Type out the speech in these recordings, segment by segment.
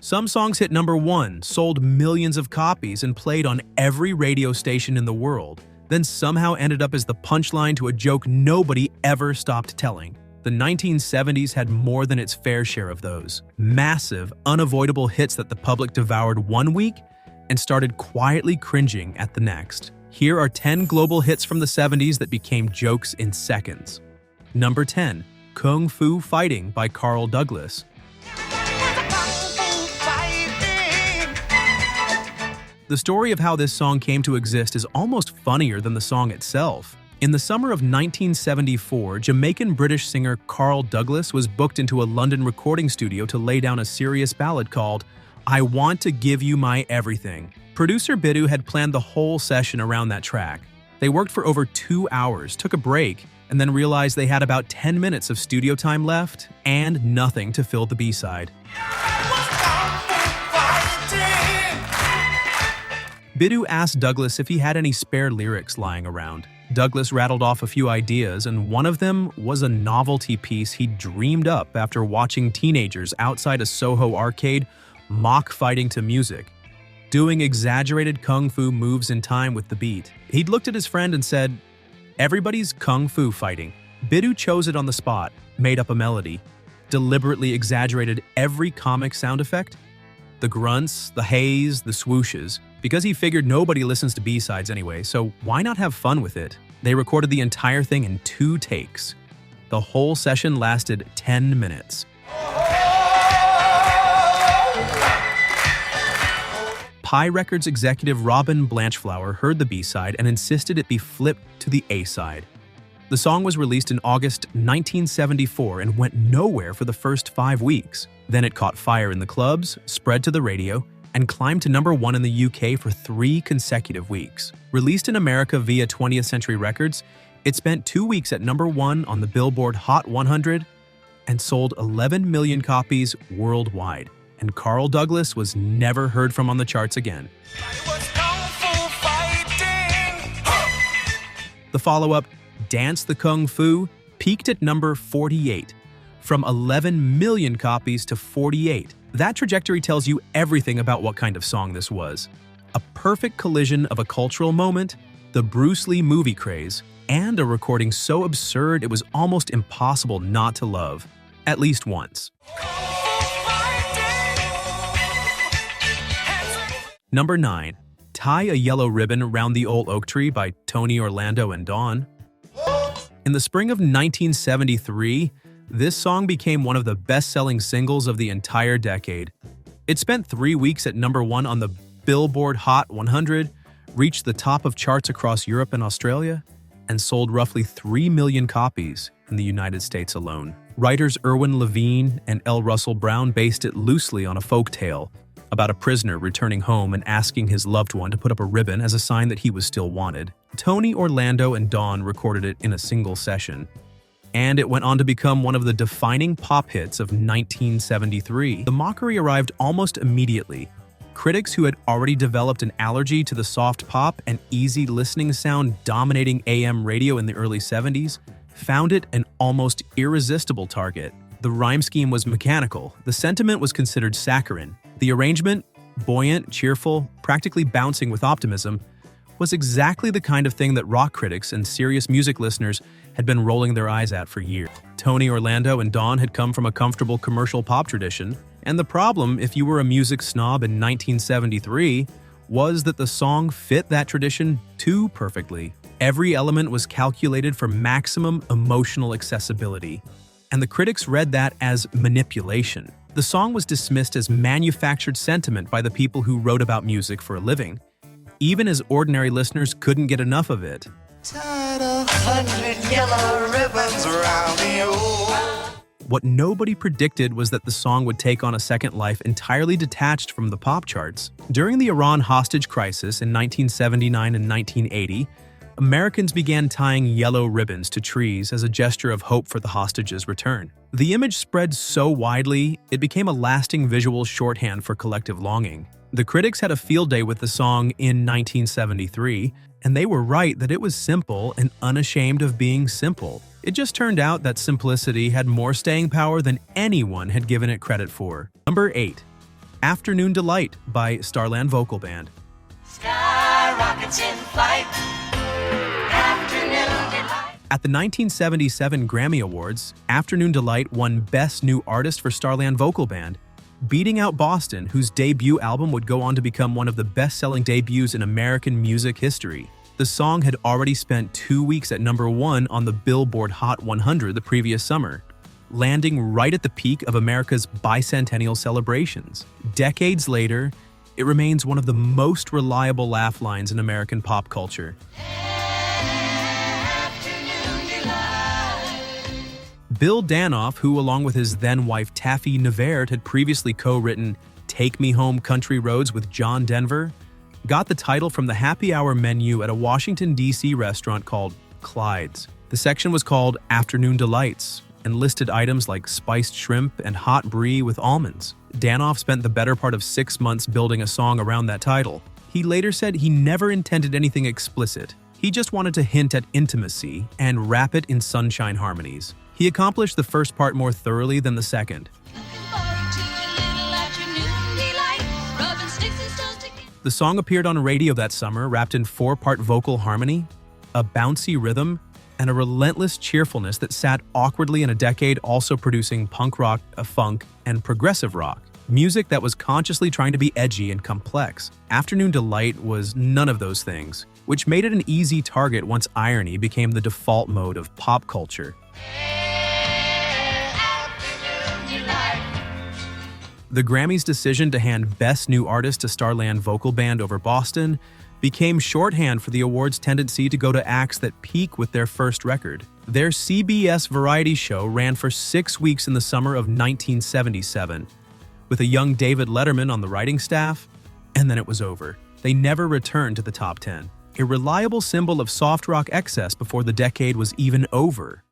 Some songs hit number 1, sold millions of copies, and played on every radio station in the world, then somehow ended up as the punchline to a joke nobody ever stopped telling. The 1970s had more than its fair share of those. Massive, unavoidable hits that the public devoured one week and started quietly cringing at the next. Here are 10 global hits from the 70s that became jokes in seconds. Number 10. Kung Fu Fighting by Carl Douglas. The story of how this song came to exist is almost funnier than the song itself. In the summer of 1974, Jamaican-British singer Carl Douglas was booked into a London recording studio to lay down a serious ballad called I Want to Give You My Everything. Producer Biddu had planned the whole session around that track. They worked for over 2 hours, took a break, and then realized they had about 10 minutes of studio time left and nothing to fill the B-side. Biddu asked Douglas if he had any spare lyrics lying around. Douglas rattled off a few ideas, and one of them was a novelty piece he dreamed up after watching teenagers outside a Soho arcade mock fighting to music, doing exaggerated kung fu moves in time with the beat. He'd looked at his friend and said, "Everybody's kung fu fighting." Biddu chose it on the spot, made up a melody, deliberately exaggerated every comic sound effect, the grunts, the haze, the swooshes, because he figured nobody listens to B-sides anyway, so why not have fun with it? They recorded the entire thing in 2 takes. The whole session lasted 10 minutes. Pi Records executive Robin Blanchflower heard the B-side and insisted it be flipped to the A-side. The song was released in August 1974 and went nowhere for the first 5 weeks. Then it caught fire in the clubs, spread to the radio, and climbed to number 1 in the UK for 3 consecutive weeks. Released in America via 20th Century Records, it spent 2 weeks at number 1 on the Billboard Hot 100 and sold 11 million copies worldwide. And Carl Douglas was never heard from on the charts again. The follow-up, Dance the Kung Fu, peaked at number 48, from 11 million copies to 48. That trajectory tells you everything about what kind of song this was. A perfect collision of a cultural moment, the Bruce Lee movie craze, and a recording so absurd it was almost impossible not to love, at least once. Number 9. Tie a Yellow Ribbon Round the Old Oak Tree by Tony Orlando and Dawn. In the spring of 1973, this song became one of the best-selling singles of the entire decade. It spent 3 weeks at number 1 on the Billboard Hot 100, reached the top of charts across Europe and Australia, and sold roughly 3 million copies in the United States alone. Writers Irwin Levine and L. Russell Brown based it loosely on a folk tale about a prisoner returning home and asking his loved one to put up a ribbon as a sign that he was still wanted. Tony Orlando and Dawn recorded it in a single session, and it went on to become one of the defining pop hits of 1973. The mockery arrived almost immediately. Critics who had already developed an allergy to the soft pop and easy listening sound dominating AM radio in the early 70s found it an almost irresistible target. The rhyme scheme was mechanical, the sentiment was considered saccharine, the arrangement, buoyant, cheerful, practically bouncing with optimism, was exactly the kind of thing that rock critics and serious music listeners had been rolling their eyes at for years. Tony Orlando and Dawn had come from a comfortable commercial pop tradition, and the problem, if you were a music snob in 1973, was that the song fit that tradition too perfectly. Every element was calculated for maximum emotional accessibility, and the critics read that as manipulation. The song was dismissed as manufactured sentiment by the people who wrote about music for a living, even as ordinary listeners couldn't get enough of it. Tied 100 yellow ribbons around you. What nobody predicted was that the song would take on a second life entirely detached from the pop charts. During the Iran hostage crisis in 1979 and 1980, Americans began tying yellow ribbons to trees as a gesture of hope for the hostages' return. The image spread so widely, it became a lasting visual shorthand for collective longing. The critics had a field day with the song in 1973, and they were right that it was simple and unashamed of being simple. It just turned out that simplicity had more staying power than anyone had given it credit for. Number 8. Afternoon Delight by Starland Vocal Band. Sky rockets in flight. Afternoon delight. At the 1977 Grammy Awards, Afternoon Delight won Best New Artist for Starland Vocal Band, beating out Boston, whose debut album would go on to become one of the best-selling debuts in American music history. The song had already spent 2 weeks at #1 on the Billboard Hot 100 the previous summer, landing right at the peak of America's bicentennial celebrations. Decades later, it remains one of the most reliable laugh lines in American pop culture. Bill Danoff, who along with his then-wife Taffy Nevert had previously co-written Take Me Home Country Roads with John Denver, got the title from the happy hour menu at a Washington, D.C. restaurant called Clyde's. The section was called Afternoon Delights and listed items like spiced shrimp and hot brie with almonds. Danoff spent the better part of 6 months building a song around that title. He later said he never intended anything explicit. He just wanted to hint at intimacy and wrap it in sunshine harmonies. He accomplished the first part more thoroughly than the second. The song appeared on radio that summer, wrapped in 4-part vocal harmony, a bouncy rhythm, and a relentless cheerfulness that sat awkwardly in a decade also producing punk rock, funk, and progressive rock. Music that was consciously trying to be edgy and complex. Afternoon Delight was none of those things, which made it an easy target once irony became the default mode of pop culture. The Grammys' decision to hand Best New Artist to Starland Vocal Band over Boston became shorthand for the award's tendency to go to acts that peak with their first record. Their CBS variety show ran for 6 weeks in the summer of 1977, with a young David Letterman on the writing staff, and then it was over. They never returned to the top 10, a reliable symbol of soft rock excess before the decade was even over.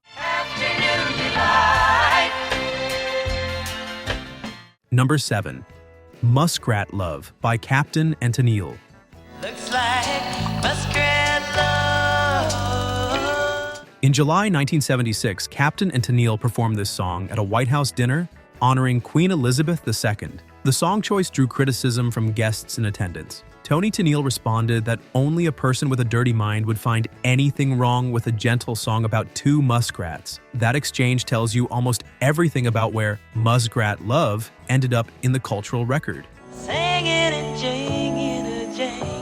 Number 7. Muskrat Love by Captain and Tennille. Looks like Muskrat Love. In July 1976, Captain and Tennille performed this song at a White House dinner honoring Queen Elizabeth II. The song choice drew criticism from guests in attendance. Tony Tennille responded that only a person with a dirty mind would find anything wrong with a gentle song about 2 muskrats. That exchange tells you almost everything about where Muskrat Love ended up in the cultural record. Singing and jinging a jangle.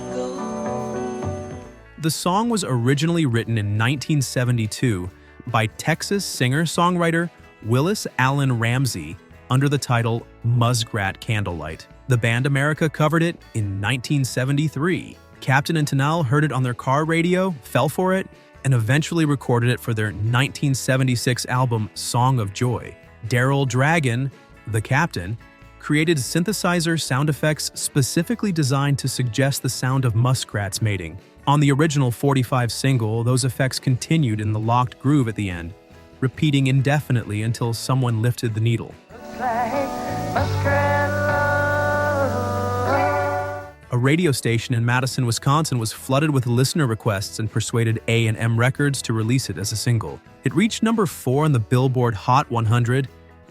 The song was originally written in 1972 by Texas singer-songwriter Willis Allen Ramsey under the title Muskrat Candlelight. The band America covered it in 1973. Captain and Tennille heard it on their car radio, fell for it, and eventually recorded it for their 1976 album Song of Joy. Daryl Dragon, the captain, created synthesizer sound effects specifically designed to suggest the sound of muskrats mating. On the original 45 single, those effects continued in the locked groove at the end, repeating indefinitely until someone lifted the needle. A radio station in Madison, Wisconsin was flooded with listener requests and persuaded A&M Records to release it as a single. It reached number 4 on the Billboard Hot 100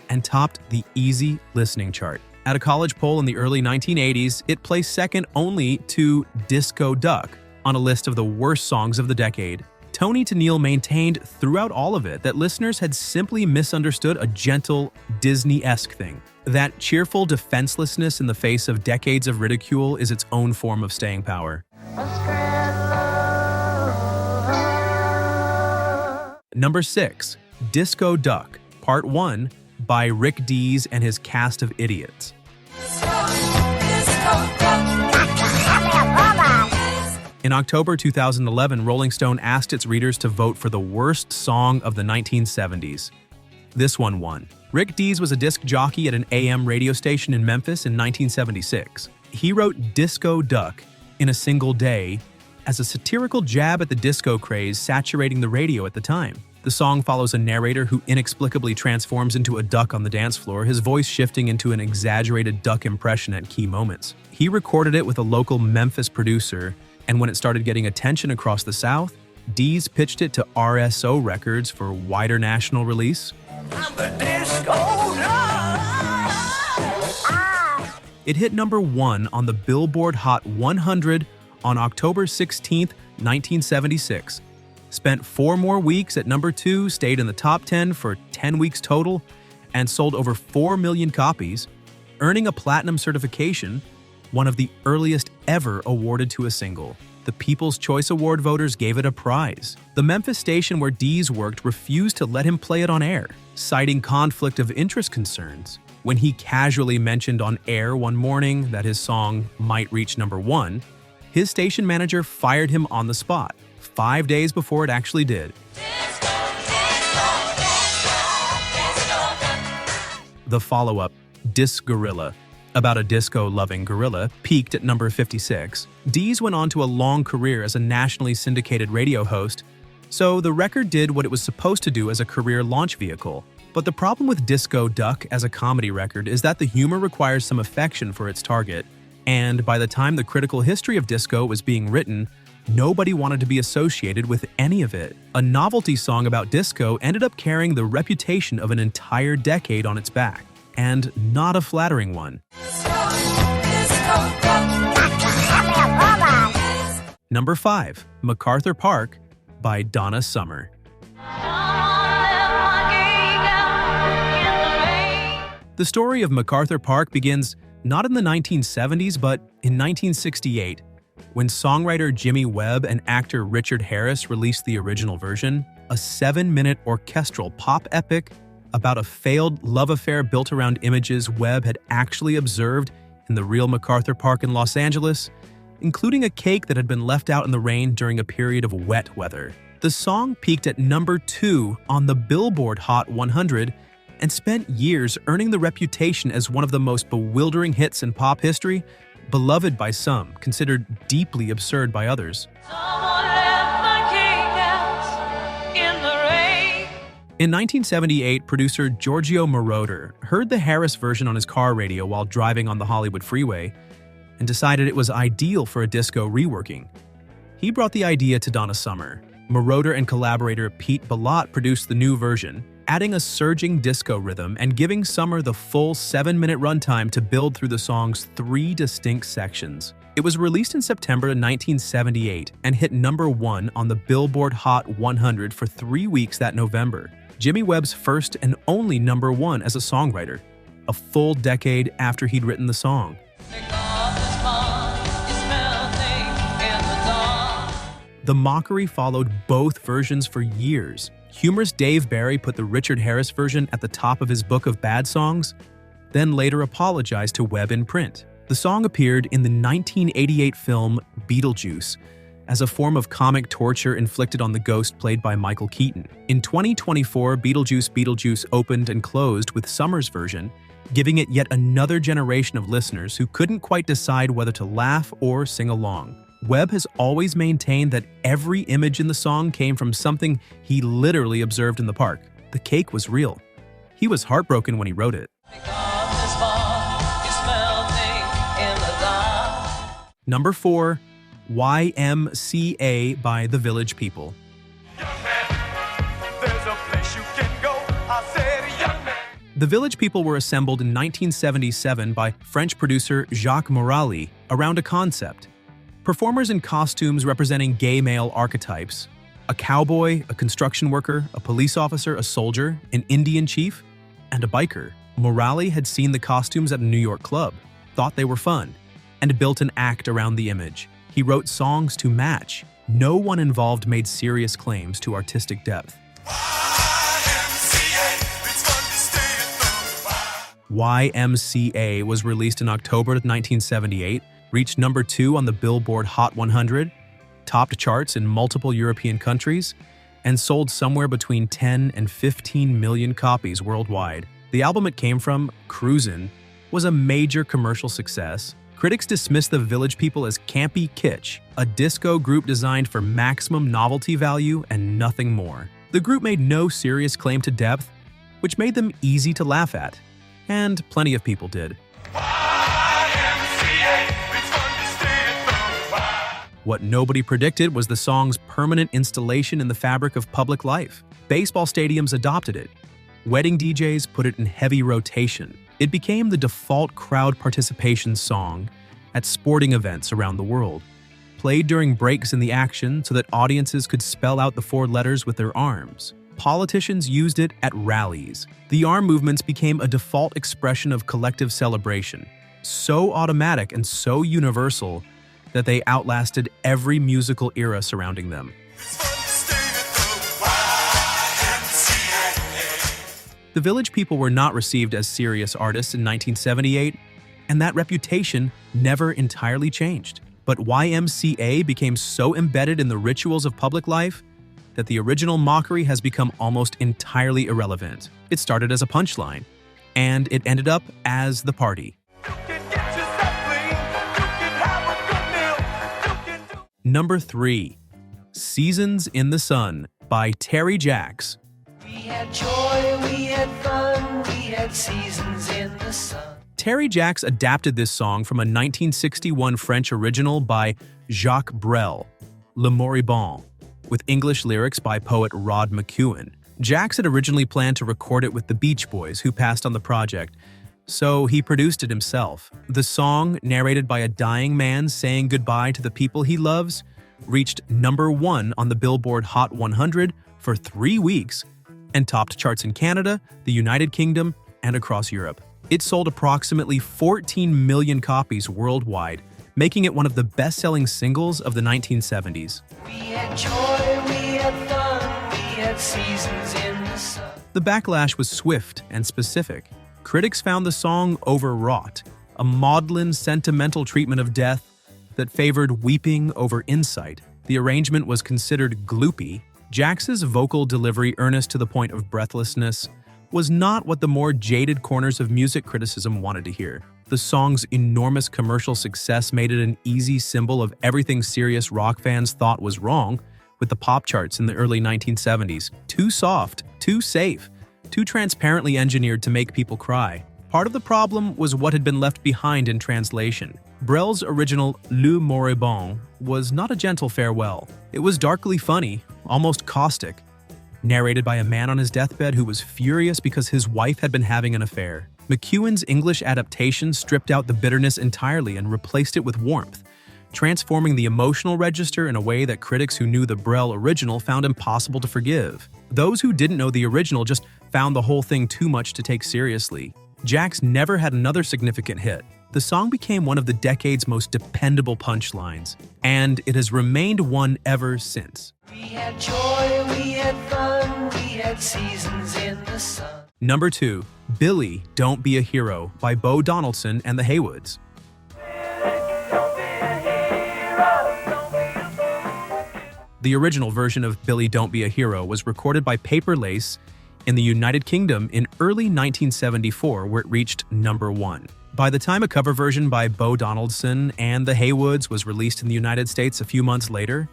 and topped the Easy Listening chart. At a college poll in the early 1980s, it placed second only to Disco Duck on a list of the worst songs of the decade. Tony Tennille maintained throughout all of it that listeners had simply misunderstood a gentle, Disney-esque thing. That cheerful defenselessness in the face of decades of ridicule is its own form of staying power. Number 6. Disco Duck, Part 1 by Rick Dees and his cast of idiots. In October 2011, Rolling Stone asked its readers to vote for the worst song of the 1970s. This one won. Rick Dees was a disc jockey at an AM radio station in Memphis in 1976. He wrote Disco Duck in a single day as a satirical jab at the disco craze saturating the radio at the time. The song follows a narrator who inexplicably transforms into a duck on the dance floor, his voice shifting into an exaggerated duck impression at key moments. He recorded it with a local Memphis producer, and when it started getting attention across the South, Dees pitched it to RSO Records for wider national release. I'm the disco duck. It hit number 1 on the Billboard Hot 100 on October 16, 1976. Spent 4 more weeks at number 2, stayed in the top 10 for 10 weeks total, and sold over 4 million copies, earning a platinum certification, one of the earliest ever awarded to a single. The People's Choice Award voters gave it a prize. The Memphis station where Dees worked refused to let him play it on air, citing conflict of interest concerns. When he casually mentioned on air one morning that his song might reach number 1, his station manager fired him on the spot, 5 days before it actually did. The follow-up, Disc Gorilla, about a disco-loving gorilla, peaked at number 56. Dees went on to a long career as a nationally syndicated radio host, so the record did what it was supposed to do as a career launch vehicle. But the problem with Disco Duck as a comedy record is that the humor requires some affection for its target, and by the time the critical history of disco was being written, nobody wanted to be associated with any of it. A novelty song about disco ended up carrying the reputation of an entire decade on its back, and not a flattering one. Number 5, MacArthur Park by Donna Summer. The story of MacArthur Park begins not in the 1970s, but in 1968, when songwriter Jimmy Webb and actor Richard Harris released the original version, a 7-minute orchestral pop epic about a failed love affair built around images Webb had actually observed in the real MacArthur Park in Los Angeles, including a cake that had been left out in the rain during a period of wet weather. The song peaked at number 2 on the Billboard Hot 100 and spent years earning the reputation as one of the most bewildering hits in pop history, beloved by some, considered deeply absurd by others. In 1978, producer Giorgio Moroder heard the Harris version on his car radio while driving on the Hollywood freeway and decided it was ideal for a disco reworking. He brought the idea to Donna Summer. Moroder and collaborator Pete Bellotte produced the new version, adding a surging disco rhythm and giving Summer the full 7-minute runtime to build through the song's 3 distinct sections. It was released in September 1978 and hit number 1 on the Billboard Hot 100 for 3 weeks that November. Jimmy Webb's first and only number 1 as a songwriter, a full decade after he'd written the song. The mockery followed both versions for years. Humorist Dave Barry put the Richard Harris version at the top of his book of bad songs, then later apologized to Webb in print. The song appeared in the 1988 film Beetlejuice as a form of comic torture inflicted on the ghost played by Michael Keaton. In 2024, Beetlejuice opened and closed with Summer's version, giving it yet another generation of listeners who couldn't quite decide whether to laugh or sing along. Webb has always maintained that every image in the song came from something he literally observed in the park. The cake was real. He was heartbroken when he wrote it. Number 4, Y.M.C.A. by The Village People. The Village People were assembled in 1977 by French producer Jacques Morali around a concept. Performers in costumes representing gay male archetypes. A cowboy, a construction worker, a police officer, a soldier, an Indian chief, and a biker. Morali had seen the costumes at a New York club, thought they were fun, and built an act around the image. He wrote songs to match. No one involved made serious claims to artistic depth. Y.M.C.A. was released in October 1978, reached number 2 on the Billboard Hot 100, topped charts in multiple European countries, and sold somewhere between 10 and 15 million copies worldwide. The album it came from, Cruisin', was a major commercial success. Critics dismissed the Village People as campy kitsch, a disco group designed for maximum novelty value and nothing more. The group made no serious claim to depth, which made them easy to laugh at, and plenty of people did. What nobody predicted was the song's permanent installation in the fabric of public life. Baseball stadiums adopted it. Wedding DJs put it in heavy rotation. It became the default crowd participation song at sporting events around the world, played during breaks in the action so that audiences could spell out the 4 letters with their arms. Politicians used it at rallies. The arm movements became a default expression of collective celebration, so automatic and so universal that they outlasted every musical era surrounding them. The Village People were not received as serious artists in 1978, and that reputation never entirely changed. But Y.M.C.A. became so embedded in the rituals of public life that the original mockery has become almost entirely irrelevant. It started as a punchline, and it ended up as the party. Number 3. Seasons in the Sun by Terry Jacks. We had joy, we had fun, we had seasons in the sun. Terry Jacks adapted this song from a 1961 French original by Jacques Brel, Le Moribond, with English lyrics by poet Rod McEwen. Jacks had originally planned to record it with the Beach Boys, who passed on the project, so he produced it himself. The song, narrated by a dying man saying goodbye to the people he loves, reached number 1 on the Billboard Hot 100 for 3 weeks and topped charts in Canada, the United Kingdom, and across Europe. It sold approximately 14 million copies worldwide, making it one of the best-selling singles of the 1970s. We had joy, we had fun, we had seasons in the sun. The backlash was swift and specific. Critics found the song overwrought, a maudlin, sentimental treatment of death that favored weeping over insight. The arrangement was considered gloopy. Jacks's vocal delivery, earnest to the point of breathlessness, was not what the more jaded corners of music criticism wanted to hear. The song's enormous commercial success made it an easy symbol of everything serious rock fans thought was wrong with the pop charts in the early 1970s. Too soft, too safe, too transparently engineered to make people cry. Part of the problem was what had been left behind in translation. Brel's original Le Moribond was not a gentle farewell. It was darkly funny, almost caustic, narrated by a man on his deathbed who was furious because his wife had been having an affair. McEwen's English adaptation stripped out the bitterness entirely and replaced it with warmth, transforming the emotional register in a way that critics who knew the Brel original found impossible to forgive. Those who didn't know the original just found the whole thing too much to take seriously. Jacks never had another significant hit. The song became one of the decade's most dependable punchlines, and it has remained one ever since. We had joy, we had fun, we had seasons in the sun. Number 2. Billy, Don't Be a Hero by Bo Donaldson and the Haywoods. The original version of Billy, Don't Be a Hero was recorded by Paper Lace in the United Kingdom in early 1974, where it reached number 1. By the time a cover version by Bo Donaldson and the Haywoods was released in the United States a few months later,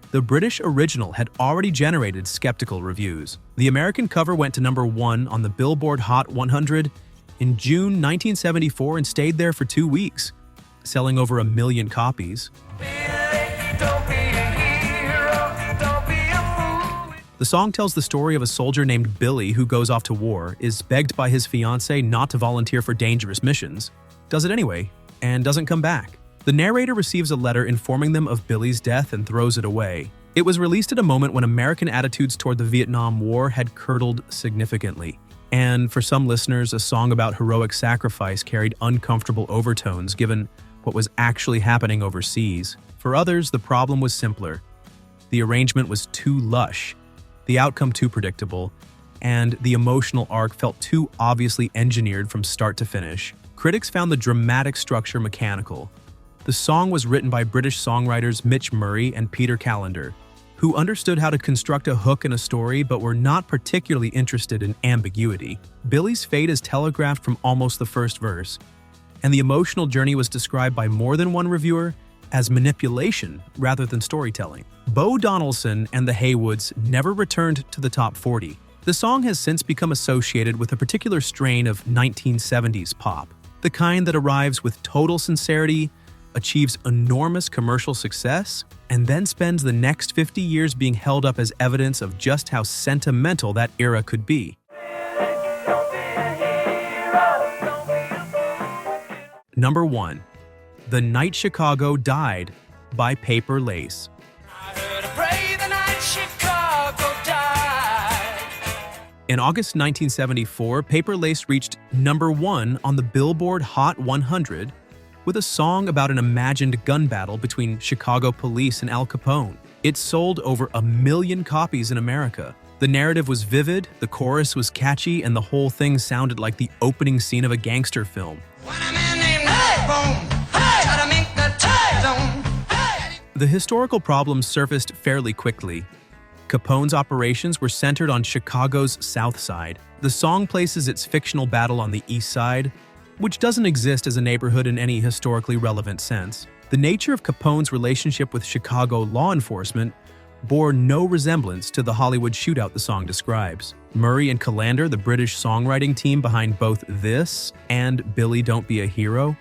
the British original had already generated skeptical reviews. The American cover went to number 1 on the Billboard Hot 100 in June 1974 and stayed there for 2 weeks, selling over 1 million copies. The song tells the story of a soldier named Billy who goes off to war, is begged by his fiancée not to volunteer for dangerous missions, does it anyway, and doesn't come back. The narrator receives a letter informing them of Billy's death and throws it away. It was released at a moment when American attitudes toward the Vietnam War had curdled significantly. And for some listeners, a song about heroic sacrifice carried uncomfortable overtones given what was actually happening overseas. For others, the problem was simpler. The arrangement was too lush, the outcome too predictable, and the emotional arc felt too obviously engineered from start to finish. Critics found the dramatic structure mechanical. The song was written by British songwriters Mitch Murray and Peter Callender, who understood how to construct a hook in a story but were not particularly interested in ambiguity. Billy's fate is telegraphed from almost the first verse, and the emotional journey was described by more than one reviewer as manipulation rather than storytelling. Bo Donaldson and the Haywoods never returned to the top 40. The song has since become associated with a particular strain of 1970s pop, the kind that arrives with total sincerity, achieves enormous commercial success, and then spends the next 50 years being held up as evidence of just how sentimental that era could be. Number 1. The Night Chicago Died by Paper Lace. I heard a pray the night Chicago died. In August 1974, Paper Lace reached number 1 on the Billboard Hot 100 with a song about an imagined gun battle between Chicago police and Al Capone. It sold over 1 million copies in America. The narrative was vivid, the chorus was catchy, and the whole thing sounded like the opening scene of a gangster film. When a man named Bone tried to make the time zone. The historical problems surfaced fairly quickly. Capone's operations were centered on Chicago's South Side. The song places its fictional battle on the East Side, which doesn't exist as a neighborhood in any historically relevant sense. The nature of Capone's relationship with Chicago law enforcement bore no resemblance to the Hollywood shootout the song describes. Murray and Callander, the British songwriting team behind both this and Billy Don't Be a Hero,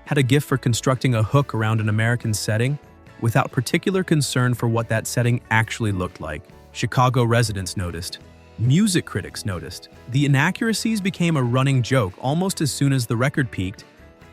had a gift for constructing a hook around an American setting without particular concern for what that setting actually looked like. Chicago residents noticed. Music critics noticed. The inaccuracies became a running joke almost as soon as the record peaked,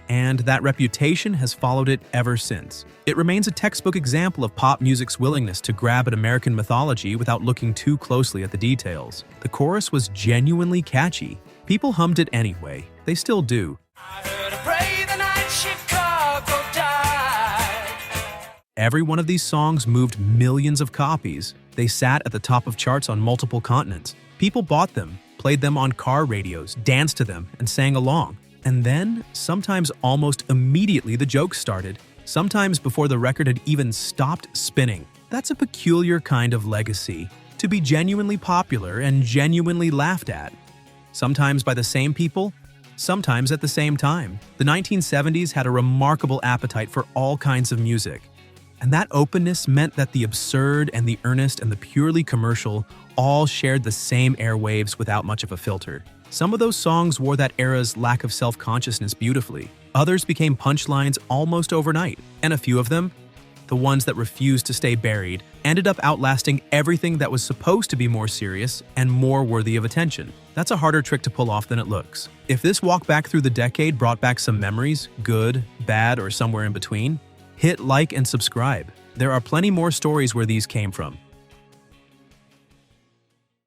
and that reputation has followed it ever since. It remains a textbook example of pop music's willingness to grab at American mythology without looking too closely at the details. The chorus was genuinely catchy. People hummed it anyway. They still do. I heard a pray the night Chicago died. Every one of these songs moved millions of copies. They sat at the top of charts on multiple continents. People bought them, played them on car radios, danced to them, and sang along. And then, sometimes almost immediately, the jokes started, sometimes before the record had even stopped spinning. That's a peculiar kind of legacy, to be genuinely popular and genuinely laughed at. Sometimes by the same people, sometimes at the same time. The 1970s had a remarkable appetite for all kinds of music. And that openness meant that the absurd and the earnest and the purely commercial all shared the same airwaves without much of a filter. Some of those songs wore that era's lack of self-consciousness beautifully. Others became punchlines almost overnight. And a few of them, the ones that refused to stay buried, ended up outlasting everything that was supposed to be more serious and more worthy of attention. That's a harder trick to pull off than it looks. If this walk back through the decade brought back some memories, good, bad, or somewhere in between, hit like and subscribe. There are plenty more stories where these came from.